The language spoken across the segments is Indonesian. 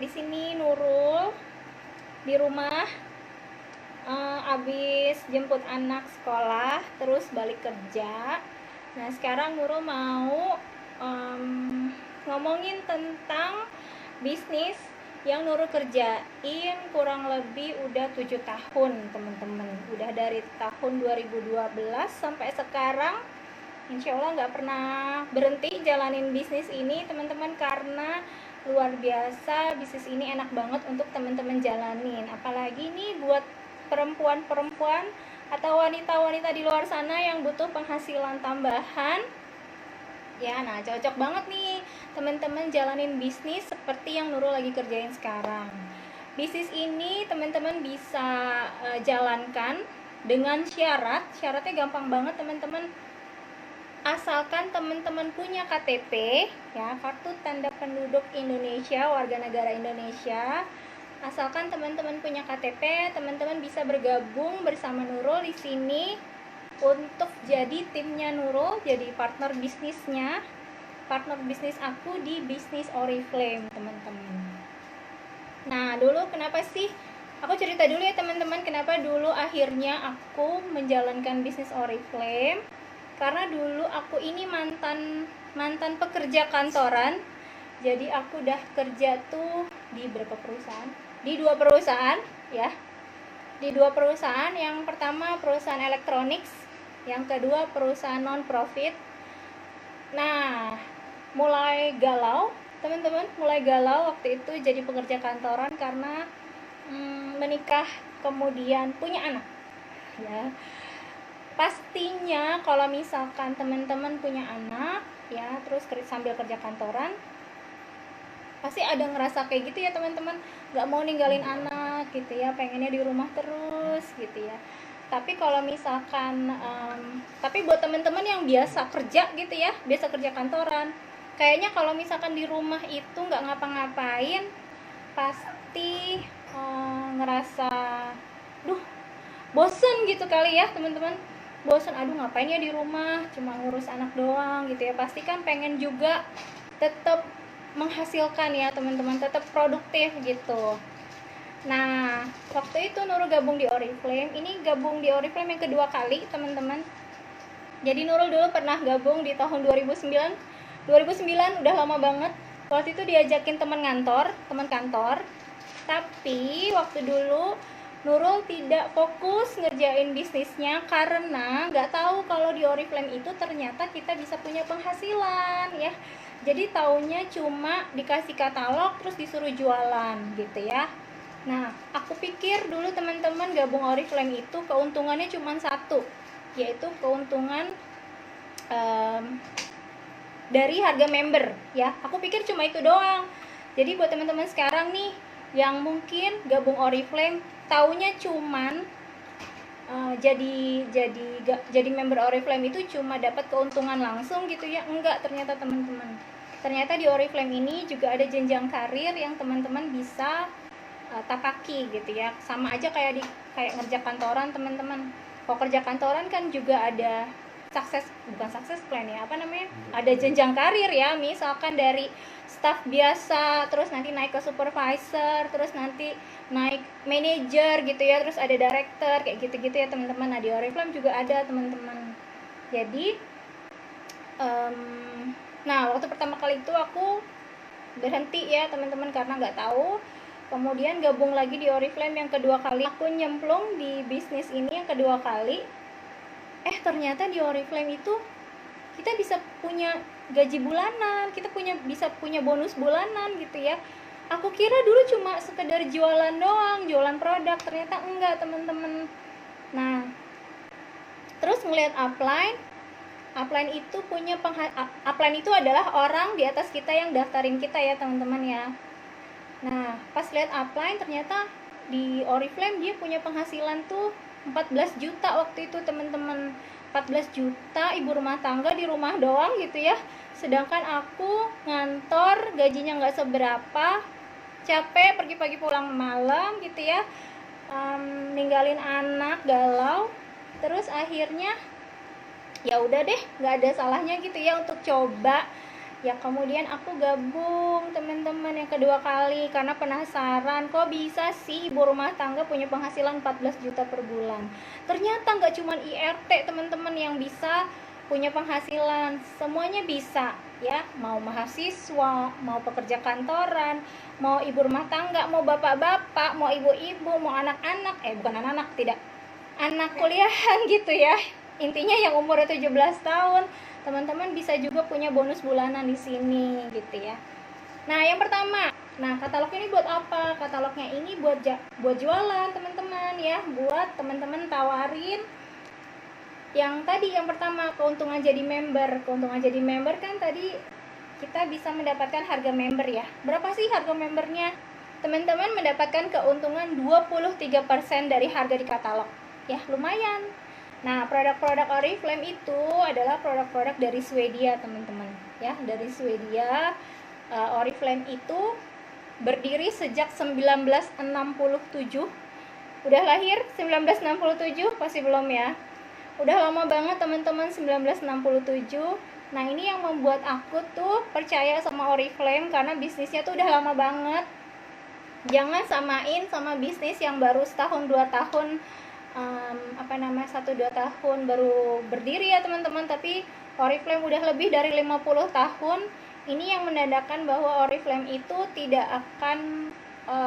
Di sini Nurul di rumah, abis jemput anak sekolah, terus balik kerja. Nah, sekarang Nurul mau ngomongin tentang bisnis yang Nurul kerjain kurang lebih udah 7 tahun, teman-teman. Udah dari tahun 2012 sampai sekarang. Insya Allah nggak pernah berhenti jalanin bisnis ini, teman-teman, karena luar biasa. Bisnis ini enak banget untuk teman-teman jalanin, apalagi nih buat perempuan-perempuan atau wanita-wanita di luar sana yang butuh penghasilan tambahan ya. Nah, cocok banget nih teman-teman jalanin bisnis seperti yang Nurul lagi kerjain sekarang. Bisnis ini teman-teman bisa jalankan dengan syaratnya gampang banget, teman-teman. Asalkan teman-teman punya KTP ya, kartu tanda penduduk Indonesia, warga negara Indonesia. Asalkan teman-teman punya KTP, teman-teman bisa bergabung bersama Nurul di sini untuk jadi timnya Nurul, jadi partner bisnisnya, partner bisnis aku di bisnis Oriflame, teman-teman. Nah, dulu kenapa sih? Aku cerita dulu ya, teman-teman, kenapa dulu akhirnya aku menjalankan bisnis Oriflame. Karena dulu aku ini mantan pekerja kantoran. Jadi aku udah kerja tuh di berapa perusahaan? Di 2 perusahaan ya. Di 2 perusahaan, yang pertama perusahaan elektronik, yang kedua perusahaan non profit. Nah, mulai galau, teman-teman, mulai galau waktu itu jadi pekerja kantoran karena menikah kemudian punya anak ya. Pastinya kalau misalkan teman-teman punya anak ya, terus sambil kerja kantoran, pasti ada ngerasa kayak gitu ya, teman-teman, nggak mau ninggalin anak gitu ya, pengennya di rumah terus gitu ya. Tapi kalau misalkan tapi buat teman-teman yang biasa kerja gitu ya, biasa kerja kantoran, kayaknya kalau misalkan di rumah itu nggak ngapa-ngapain, pasti ngerasa bosen gitu kali ya, teman-teman. Bosen, aduh ngapain ya di rumah, cuma ngurus anak doang gitu ya. Pasti kan pengen juga tetap menghasilkan ya, teman-teman, tetap produktif gitu. Nah, waktu itu Nurul gabung di Oriflame. Ini gabung di Oriflame yang kedua kali, teman-teman. Jadi Nurul dulu pernah gabung di tahun 2009. 2009 udah lama banget. Waktu itu diajakin teman kantor. Tapi waktu dulu Nurul tidak fokus ngerjain bisnisnya karena nggak tahu kalau di Oriflame itu ternyata kita bisa punya penghasilan ya. Jadi taunya cuma dikasih katalog terus disuruh jualan gitu ya. Nah, aku pikir dulu, teman-teman, gabung Oriflame itu keuntungannya cuma satu, yaitu keuntungan dari harga member ya. Aku pikir cuma itu doang. Jadi buat teman-teman sekarang nih yang mungkin gabung Oriflame, taunya cuman jadi member Oriflame itu cuma dapat keuntungan langsung gitu ya. Enggak, ternyata, teman-teman. Ternyata di Oriflame ini juga ada jenjang karir yang teman-teman bisa tapaki gitu ya. Sama aja kayak ngerja kantoran, teman-teman. Kalau kerja kantoran kan juga ada bukan sukses plan ya, apa namanya, ada jenjang karir ya. Misalkan dari staff biasa terus nanti naik ke supervisor, terus nanti naik manager gitu ya, terus ada director kayak gitu-gitu ya, teman-teman. Nah, di Oriflame juga ada, teman-teman. Jadi nah, waktu pertama kali itu aku berhenti ya, teman-teman, karena nggak tahu. Kemudian gabung lagi di Oriflame yang kedua kali. Aku nyemplung di bisnis ini yang kedua kali. Ternyata di Oriflame itu kita bisa punya gaji bulanan, kita bisa punya bonus bulanan gitu ya. Aku kira dulu cuma sekedar jualan doang, jualan produk, ternyata enggak, teman-teman. Nah, terus ngeliat upline itu upline itu adalah orang di atas kita yang daftarin kita ya, teman-teman ya. Nah, pas lihat upline, ternyata di Oriflame dia punya penghasilan tuh 14 juta waktu itu, teman-teman. 14 juta ibu rumah tangga di rumah doang gitu ya. Sedangkan aku ngantor, gajinya nggak seberapa, capek, pergi pagi pulang malam gitu ya, ninggalin anak, galau. Terus akhirnya ya udah deh, nggak ada salahnya gitu ya untuk coba Ya kemudian aku gabung teman-teman yang kedua kali karena penasaran kok bisa sih ibu rumah tangga punya penghasilan 14 juta per bulan. Ternyata nggak cuma IRT teman-teman yang bisa punya penghasilan, semuanya bisa ya, mau mahasiswa, mau pekerja kantoran, mau ibu rumah tangga, mau bapak-bapak, mau ibu-ibu, mau anak-anak, bukan anak-anak, tidak, anak kuliahan gitu ya. Intinya yang umur 17 tahun, teman-teman bisa juga punya bonus bulanan di sini gitu ya. Nah, yang pertama, nah katalog ini buat apa? Katalognya ini buat jualan teman-teman ya, buat teman-teman tawarin yang tadi yang pertama keuntungan jadi member. Keuntungan jadi member kan tadi kita bisa mendapatkan harga member ya. Berapa sih harga membernya? Teman-teman mendapatkan keuntungan 23% dari harga di katalog. Ya, lumayan. Nah, produk-produk Oriflame itu adalah produk-produk dari Swedia, teman-teman. Ya, dari Swedia. Oriflame itu berdiri sejak 1967. Udah lahir 1967? Pasti belum ya. Udah lama banget teman-teman, 1967. Nah, ini yang membuat aku tuh percaya sama Oriflame karena bisnisnya tuh udah lama banget. Jangan samain sama bisnis yang baru setahun 2 tahun, 1-2 tahun baru berdiri ya teman-teman, tapi Oriflame udah lebih dari 50 tahun. Ini yang menandakan bahwa Oriflame itu tidak akan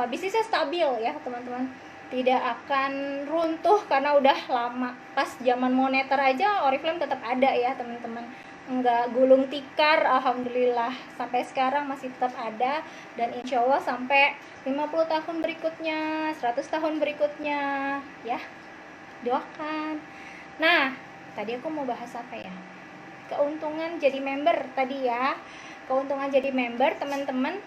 bisnisnya stabil ya teman-teman, tidak akan runtuh karena udah lama. Pas zaman moneter aja Oriflame tetap ada ya teman-teman, enggak gulung tikar, alhamdulillah sampai sekarang masih tetap ada, dan insya Allah sampai 50 tahun berikutnya, 100 tahun berikutnya ya, doakan. Nah, tadi aku mau bahas apa ya, keuntungan jadi member tadi ya. Keuntungan jadi member teman-teman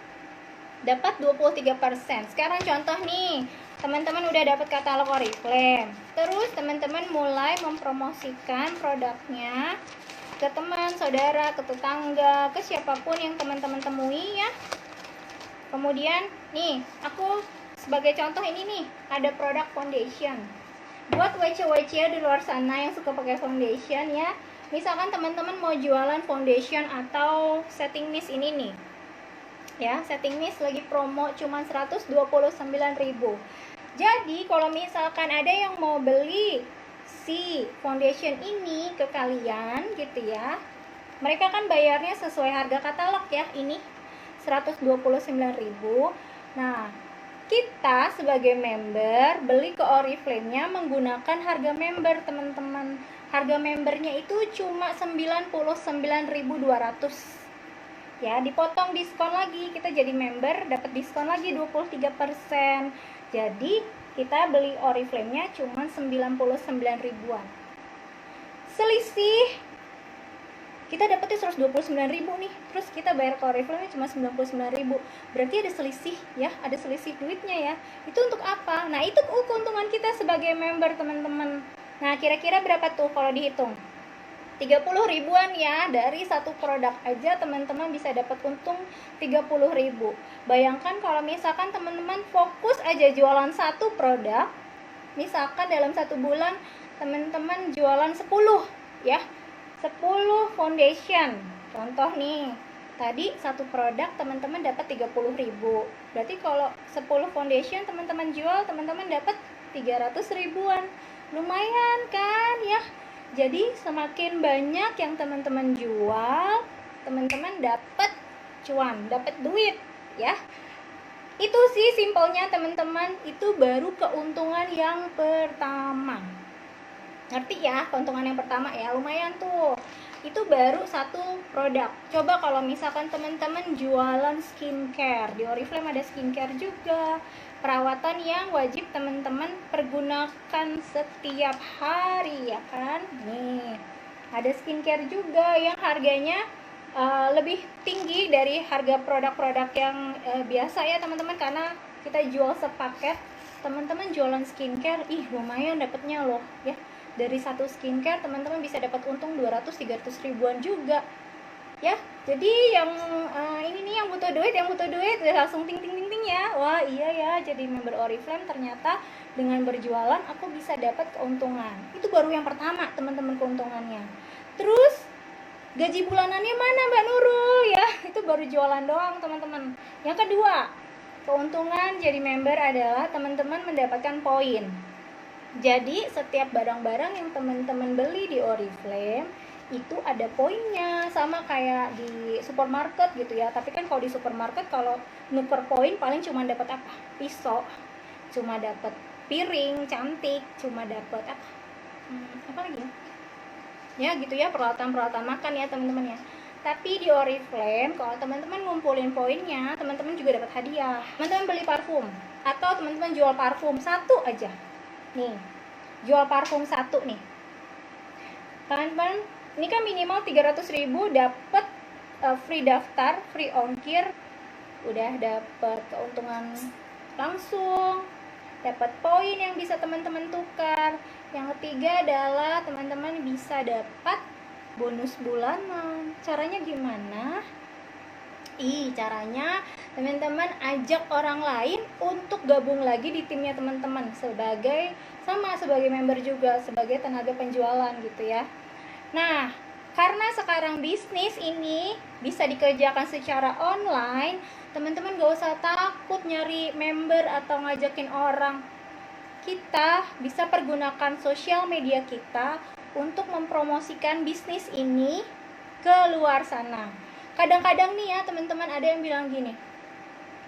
dapat 23%. Sekarang contoh nih, teman-teman udah dapat katalog Oriflame, terus teman-teman mulai mempromosikan produknya ke teman, saudara, ke tetangga, ke siapapun yang teman-teman temui ya. Kemudian nih, aku sebagai contoh ini nih, ada produk foundation. Buat WC-WC di luar sana yang suka pakai foundation ya, misalkan teman-teman mau jualan foundation atau setting mist ini nih ya, setting mist lagi promo cuma 129.000. Jadi kalau misalkan ada yang mau beli si foundation ini ke kalian gitu ya, mereka kan bayarnya sesuai harga katalog ya, ini 129.000. Nah, kita sebagai member beli ke Oriflame-nya menggunakan harga member teman-teman. Harga membernya itu cuma 99.200 ya, dipotong diskon lagi, kita jadi member dapat diskon lagi 23%. Jadi kita beli Oriflame-nya cuma 99 ribuan. Selisih kita dapetnya 129.000 nih, terus kita bayar ke Oriflame cuma 99.000. Berarti ada selisih ya, ada selisih duitnya ya. Itu untuk apa? Nah, itu keuntungan kita sebagai member teman-teman. Nah, kira-kira berapa tuh kalau dihitung? 30 ribuan ya, dari satu produk aja teman-teman bisa dapat untung 30 ribu. Bayangkan kalau misalkan teman-teman fokus aja jualan satu produk, misalkan dalam 1 bulan teman-teman jualan 10 ya, 10 foundation. Contoh nih, tadi satu produk teman-teman dapat 30 ribu. Berarti kalau 10 foundation teman-teman jual, teman-teman dapat 300 ribuan. Lumayan kan ya? Jadi semakin banyak yang teman-teman jual, teman-teman dapat cuan, dapat duit ya. Itu sih simpelnya teman-teman, itu baru keuntungan yang pertama. Ngerti ya, keuntungan yang pertama ya, lumayan tuh. Itu baru satu produk. Coba kalau misalkan teman-teman jualan skincare, di Oriflame ada skincare juga, perawatan yang wajib teman-teman pergunakan setiap hari ya kan. Nih, ada skincare juga yang harganya lebih tinggi dari harga produk-produk yang biasa ya teman-teman, karena kita jual sepaket. Teman-teman jualan skincare, lumayan dapatnya loh ya. Dari satu skincare teman-teman bisa dapat untung 200-300 ribuan juga ya. Jadi yang ini nih, yang butuh duit langsung ting ting ting ting ya. Wah iya ya, jadi member Oriflame ternyata dengan berjualan aku bisa dapat keuntungan. Itu baru yang pertama teman-teman, keuntungannya. Terus gaji bulanannya mana Mbak Nurul ya? Itu baru jualan doang teman-teman. Yang kedua, keuntungan jadi member adalah teman-teman mendapatkan poin. Jadi setiap barang-barang yang teman-teman beli di Oriflame itu ada poinnya, sama kayak di supermarket gitu ya. Tapi kan kalau di supermarket kalau nuker poin paling cuma dapat apa? Pisau, cuma dapat piring cantik, cuma dapat apa lagi ya? Ya gitu ya, peralatan-peralatan makan ya teman-teman ya. Tapi di Oriflame kalau teman-teman ngumpulin poinnya, teman-teman juga dapat hadiah. Teman-teman beli parfum atau teman-teman jual parfum satu aja. Nih, jual parfum satu nih. Teman-teman, ini kan minimal 300.000 dapat free daftar, free ongkir, udah dapat keuntungan langsung, dapat poin yang bisa teman-teman tukar. Yang ketiga adalah teman-teman bisa dapat bonus bulanan. Caranya gimana? Caranya teman-teman ajak orang lain untuk gabung lagi di timnya teman-teman sebagai member juga, sebagai tenaga penjualan gitu ya. Nah, karena sekarang bisnis ini bisa dikerjakan secara online, teman-teman gak usah takut nyari member atau ngajakin orang. Kita bisa pergunakan sosial media kita untuk mempromosikan bisnis ini ke luar sana. Kadang-kadang nih ya teman-teman ada yang bilang gini,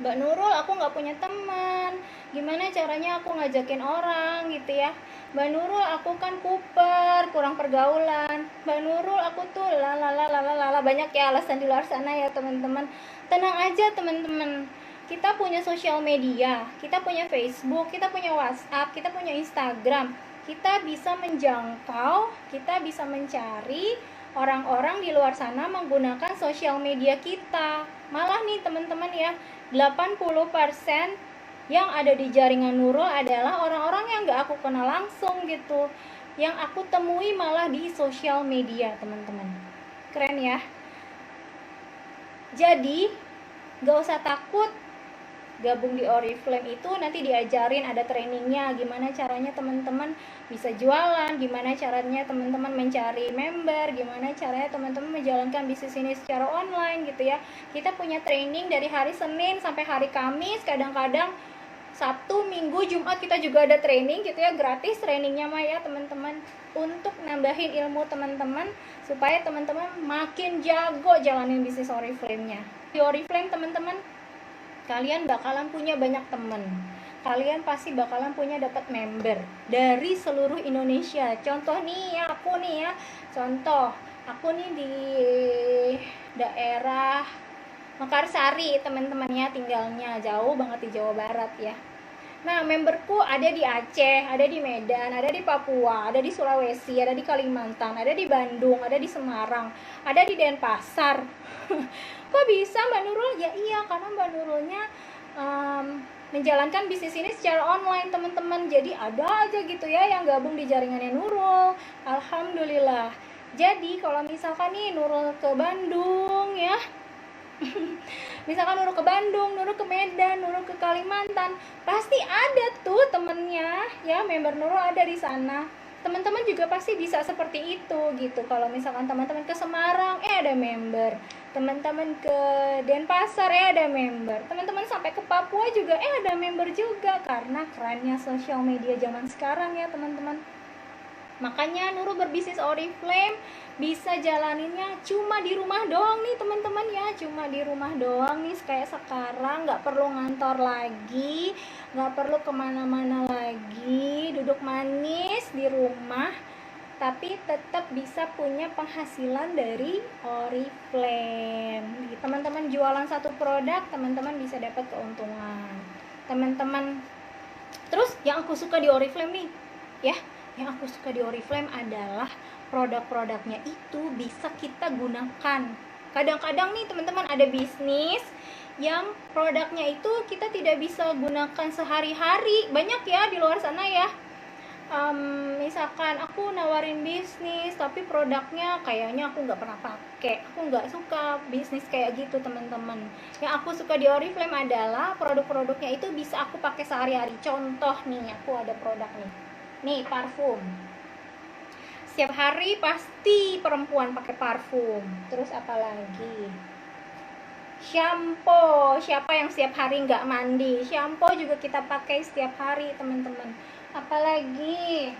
Mbak Nurul aku nggak punya teman, gimana caranya aku ngajakin orang gitu ya. Mbak Nurul aku kan kuper, kurang pergaulan. Mbak Nurul aku tuh lala, banyak ya alasan di luar sana ya teman-teman. Tenang aja teman-teman, kita punya sosial media, kita punya Facebook, kita punya WhatsApp, kita punya Instagram. Kita bisa menjangkau, kita bisa mencari orang-orang di luar sana menggunakan sosial media kita. Malah nih teman-teman ya, 80% yang ada di jaringan Nurul adalah orang-orang yang gak aku kenal langsung gitu, yang aku temui malah di sosial media teman-teman. Keren ya. Jadi gak usah takut gabung di Oriflame, itu nanti diajarin, ada trainingnya gimana caranya teman-teman bisa jualan, gimana caranya teman-teman mencari member, gimana caranya teman-teman menjalankan bisnis ini secara online gitu ya. Kita punya training dari hari Senin sampai hari Kamis, kadang-kadang Sabtu, Minggu, Jumat kita juga ada training gitu ya, gratis trainingnya mah ya teman-teman, untuk nambahin ilmu teman-teman supaya teman-teman makin jago jalanin bisnis Oriflame-nya. Di Oriflame teman-teman, kalian bakalan punya banyak temen, kalian pasti bakalan punya dapat member dari seluruh Indonesia. Contoh nih ya, aku nih di daerah Mekarsari teman-temannya, tinggalnya jauh banget di Jawa Barat ya. Nah, memberku ada di Aceh, ada di Medan, ada di Papua, ada di Sulawesi, ada di Kalimantan, ada di Bandung, ada di Semarang, ada di Denpasar. Kok bisa Mbak Nurul? Ya iya, karena Mbak Nurulnya menjalankan bisnis ini secara online teman-teman. Jadi ada aja gitu ya yang gabung di jaringannya Nurul. Alhamdulillah. Jadi kalau misalkan nih Nurul ke Bandung ya, misalkan Nurul ke Bandung, Nurul ke Medan, Nurul ke Kalimantan, pasti ada tuh temennya ya, member Nurul ada di sana. Teman-teman juga pasti bisa seperti itu gitu. Kalau misalkan teman-teman ke Semarang ada member, teman-teman ke Denpasar ada member, teman-teman sampai ke Papua juga ada member juga, karena kerennya sosial media zaman sekarang ya teman-teman. Makanya Nurul berbisnis Oriflame bisa jalaninnya cuma di rumah doang nih teman-teman ya, cuma di rumah doang nih kayak sekarang, nggak perlu ngantor lagi, nggak perlu kemana-mana lagi, duduk manis di rumah, tapi tetap bisa punya penghasilan dari Oriflame. Teman-teman jualan satu produk, teman-teman bisa dapat keuntungan teman-teman. Terus yang aku suka di Oriflame nih ya, yang aku suka di Oriflame adalah produk-produknya itu bisa kita gunakan. Kadang-kadang nih teman-teman ada bisnis yang produknya itu kita tidak bisa gunakan sehari-hari. Banyak ya di luar sana ya. Misalkan aku nawarin bisnis tapi produknya kayaknya aku nggak pernah pakai, aku nggak suka bisnis kayak gitu teman-teman. Yang aku suka di Oriflame adalah produk-produknya itu bisa aku pakai sehari-hari. Contoh nih, aku ada produk nih parfum setiap hari pasti perempuan pakai parfum. Terus apa lagi? Shampoo, siapa yang setiap hari nggak mandi? Shampoo juga kita pakai setiap hari teman-teman. Apalagi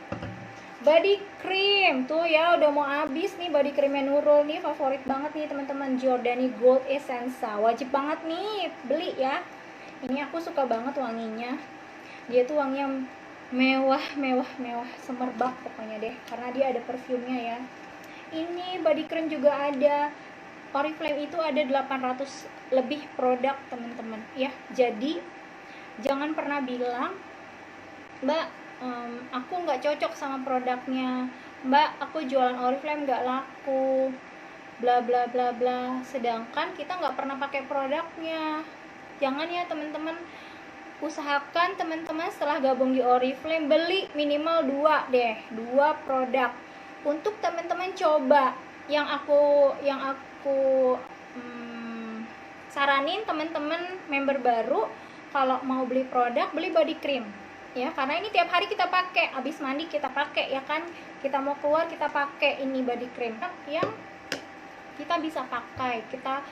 body cream tuh ya, udah mau habis nih body creamnya Nurul nih, favorit banget nih teman-teman, Giordani Gold Essence, wajib banget nih beli ya. Ini aku suka banget wanginya, dia tuh wanginya mewah semerbak pokoknya deh, karena dia ada perfumnya ya. Ini body cream juga ada, Oriflame itu ada 800 lebih produk teman-teman ya. Jadi jangan pernah bilang, Mbak, aku nggak cocok sama produknya, Mbak, aku jualan Oriflame nggak laku, bla bla bla bla, sedangkan kita nggak pernah pakai produknya. Jangan ya teman-teman. Usahakan teman-teman setelah gabung di Oriflame beli minimal 2 produk untuk teman-teman coba. Yang aku saranin teman-teman member baru, kalau mau beli produk, beli body cream ya, karena ini tiap hari kita pakai, habis mandi kita pakai ya kan, kita mau keluar kita pakai ini body cream yang kita bisa pakai, kita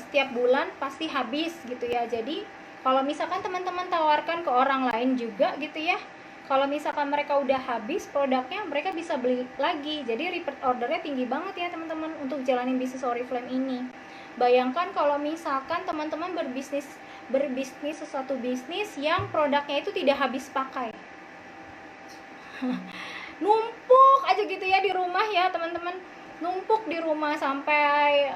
setiap bulan pasti habis gitu ya. Jadi kalau misalkan teman-teman tawarkan ke orang lain juga gitu ya, kalau misalkan mereka udah habis produknya, mereka bisa beli lagi. Jadi repeat ordernya tinggi banget ya teman-teman untuk jalanin bisnis Oriflame ini. Bayangkan kalau misalkan teman-teman berbisnis sesuatu bisnis yang produknya itu tidak habis pakai. Numpuk aja gitu ya di rumah ya teman-teman, numpuk di rumah sampai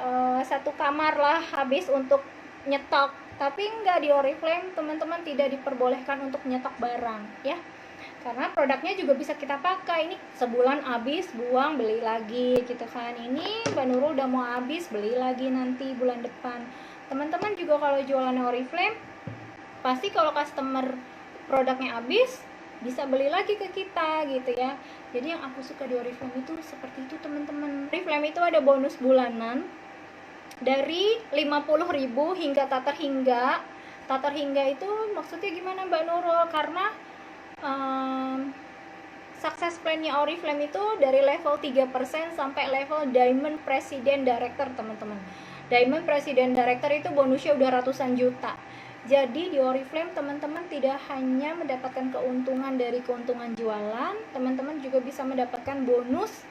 satu kamar lah habis untuk nyetok. Tapi enggak, di Oriflame teman-teman tidak diperbolehkan untuk nyetok barang ya, karena produknya juga bisa kita pakai. Ini sebulan habis, buang, beli lagi gitu kan. Ini Mbak Nurul udah mau habis, beli lagi nanti bulan depan. Teman-teman juga kalau jualan Oriflame, pasti kalau customer produknya habis bisa beli lagi ke kita gitu ya. Jadi yang aku suka di Oriflame itu seperti itu teman-teman. Oriflame itu ada bonus bulanan dari 50.000 hingga tak terhingga. Tak terhingga itu maksudnya gimana Mbak Nurul? Karena success plan-nya Oriflame itu dari level 3% sampai level Diamond President Director teman-teman. Diamond President Director itu bonusnya udah ratusan juta. Jadi di Oriflame teman-teman tidak hanya mendapatkan keuntungan dari keuntungan jualan, teman-teman juga bisa mendapatkan bonus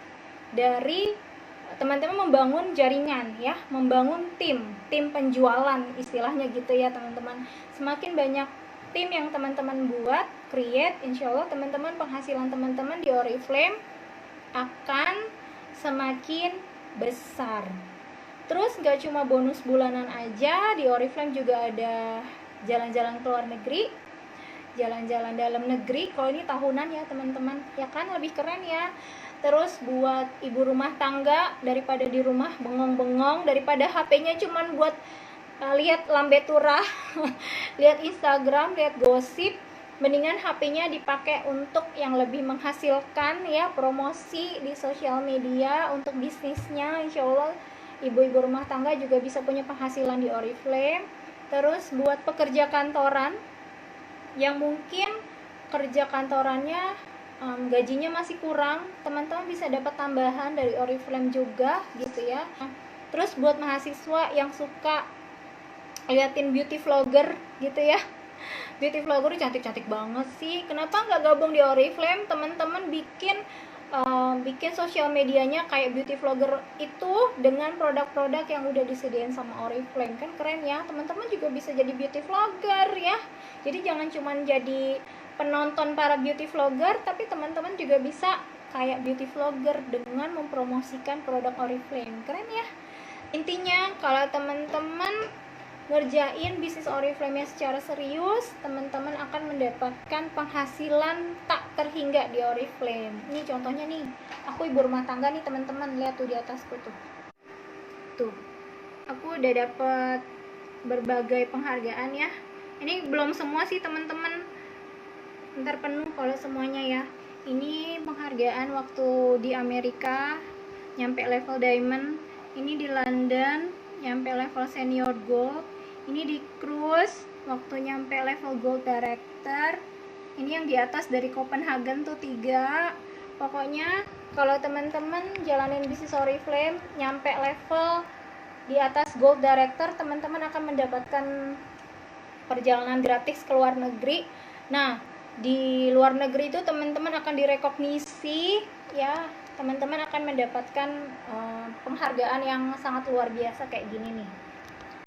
dari teman-teman membangun jaringan ya, membangun tim penjualan istilahnya gitu ya teman-teman. Semakin banyak tim yang teman-teman buat, create, insya Allah teman-teman penghasilan teman-teman di Oriflame akan semakin besar. Terus gak cuma bonus bulanan aja, di Oriflame juga ada jalan-jalan ke luar negeri, jalan-jalan dalam negeri. Kalau ini tahunan ya teman-teman, ya kan lebih keren ya. Terus buat ibu rumah tangga, daripada di rumah bengong-bengong, daripada HP-nya cuman buat lihat lambe turah, lihat Instagram, lihat gosip, mendingan HP-nya dipakai untuk yang lebih menghasilkan ya, promosi di sosial media untuk bisnisnya. Insya Allah ibu-ibu rumah tangga juga bisa punya penghasilan di Oriflame. Terus buat pekerja kantoran yang mungkin kerja kantorannya gajinya masih kurang, teman-teman bisa dapat tambahan dari Oriflame juga gitu ya. Terus buat mahasiswa yang suka liatin beauty vlogger gitu ya, beauty vlogger cantik-cantik banget sih, kenapa nggak gabung di Oriflame? Teman-teman bikin sosial medianya kayak beauty vlogger itu dengan produk-produk yang udah disediain sama Oriflame, kan keren ya. Teman-teman juga bisa jadi beauty vlogger ya, jadi jangan cuma jadi penonton para beauty vlogger, tapi teman-teman juga bisa kayak beauty vlogger dengan mempromosikan produk Oriflame. Keren ya. Intinya kalau teman-teman ngerjain bisnis Oriflame secara serius, teman-teman akan mendapatkan penghasilan tak terhingga di Oriflame. Ini contohnya nih, aku ibu rumah tangga nih teman-teman, lihat tuh di atasku tuh aku udah dapet berbagai penghargaan ya. Ini belum semua sih teman-teman, ntar penuh kalau semuanya ya. Ini penghargaan waktu di Amerika nyampe level diamond, ini di London nyampe level senior gold, ini di cruise waktu nyampe level gold director, ini yang di atas dari Copenhagen tuh 3. Pokoknya kalau teman-teman jalanin bisnis Oriflame nyampe level di atas Gold Director, teman-teman akan mendapatkan perjalanan gratis ke luar negeri. Nah, di luar negeri itu teman-teman akan direkognisi ya, teman-teman akan mendapatkan penghargaan yang sangat luar biasa kayak gini nih.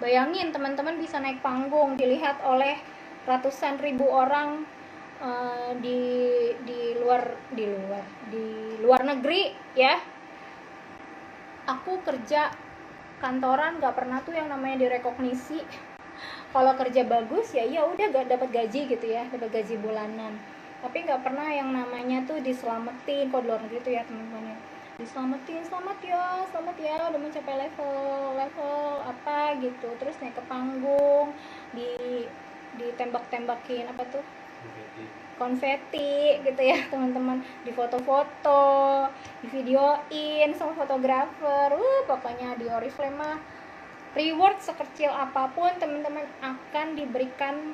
Bayangin teman-teman bisa naik panggung dilihat oleh ratusan ribu orang di luar negeri ya. Aku kerja kantoran nggak pernah tuh yang namanya direkognisi. Kalau kerja bagus ya udah gak dapat gaji gitu ya, dapat gaji bulanan, tapi nggak pernah yang namanya tuh diselamatin. Kalau di luar negeri tuh ya teman-teman, diselamatin, selamat ya udah mencapai level apa gitu, terus naik ke panggung, ditembak-tembakin apa tuh, konfeti gitu ya teman-teman, di foto-foto, di videoin sama fotografer. Pokoknya di Oriflame mah reward sekecil apapun teman-teman akan diberikan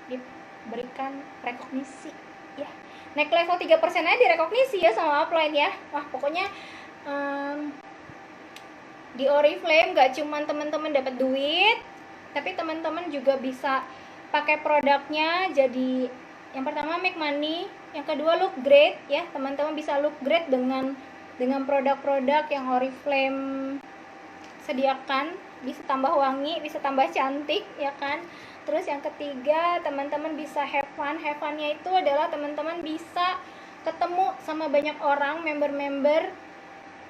diberikan rekognisi ya. Naik level 3% aja direkognisi ya sama upline ya. Wah pokoknya di Oriflame gak cuman teman-teman dapat duit, tapi teman-teman juga bisa pakai produknya. Jadi yang pertama make money, yang kedua look great ya. Teman-teman bisa look great dengan produk-produk yang Oriflame sediakan, bisa tambah wangi, bisa tambah cantik ya kan. Terus yang ketiga teman-teman bisa have fun. Have fun-nya itu adalah teman-teman bisa ketemu sama banyak orang, member-member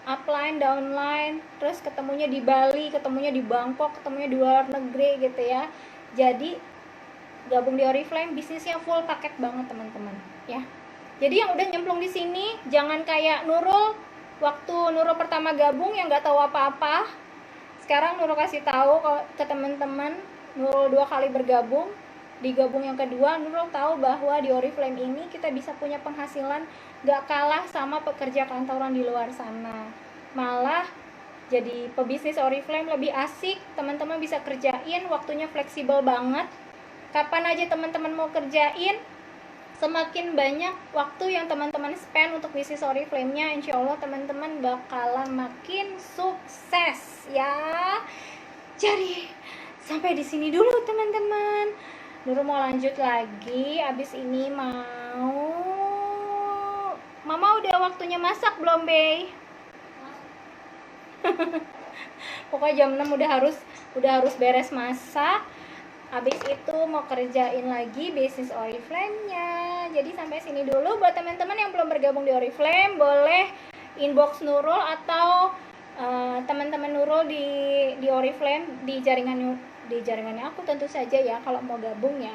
upline, downline, terus ketemunya di Bali, ketemunya di Bangkok, ketemunya di luar negeri gitu ya. Jadi gabung di Oriflame bisnisnya full paket banget teman-teman ya. Jadi yang udah nyemplung di sini jangan kayak Nurul. Waktu Nurul pertama gabung yang nggak tahu apa-apa, sekarang Nurul kasih tahu ke teman-teman. Nurul 2 kali bergabung, di gabung yang kedua Nurul tahu bahwa di Oriflame ini kita bisa punya penghasilan gak kalah sama pekerja kantoran di luar sana. Malah jadi pebisnis Oriflame lebih asik, teman-teman bisa kerjain, waktunya fleksibel banget, kapan aja teman-teman mau kerjain. Semakin banyak waktu yang teman-teman spend untuk bisnis Oriflame-nya, insya Allah teman-teman bakalan makin sukses ya. Jadi sampai di sini dulu teman-teman. Nurul mau lanjut lagi. Abis ini Mama udah waktunya masak belum, Bey? Pokoknya jam 6 udah harus beres masak. Habis itu mau kerjain lagi bisnis Oriflame-nya. Jadi sampai sini dulu. Buat teman-teman yang belum bergabung di Oriflame, boleh inbox Nurul atau teman-teman Nurul di Oriflame, di jaringannya aku tentu saja ya kalau mau gabung ya.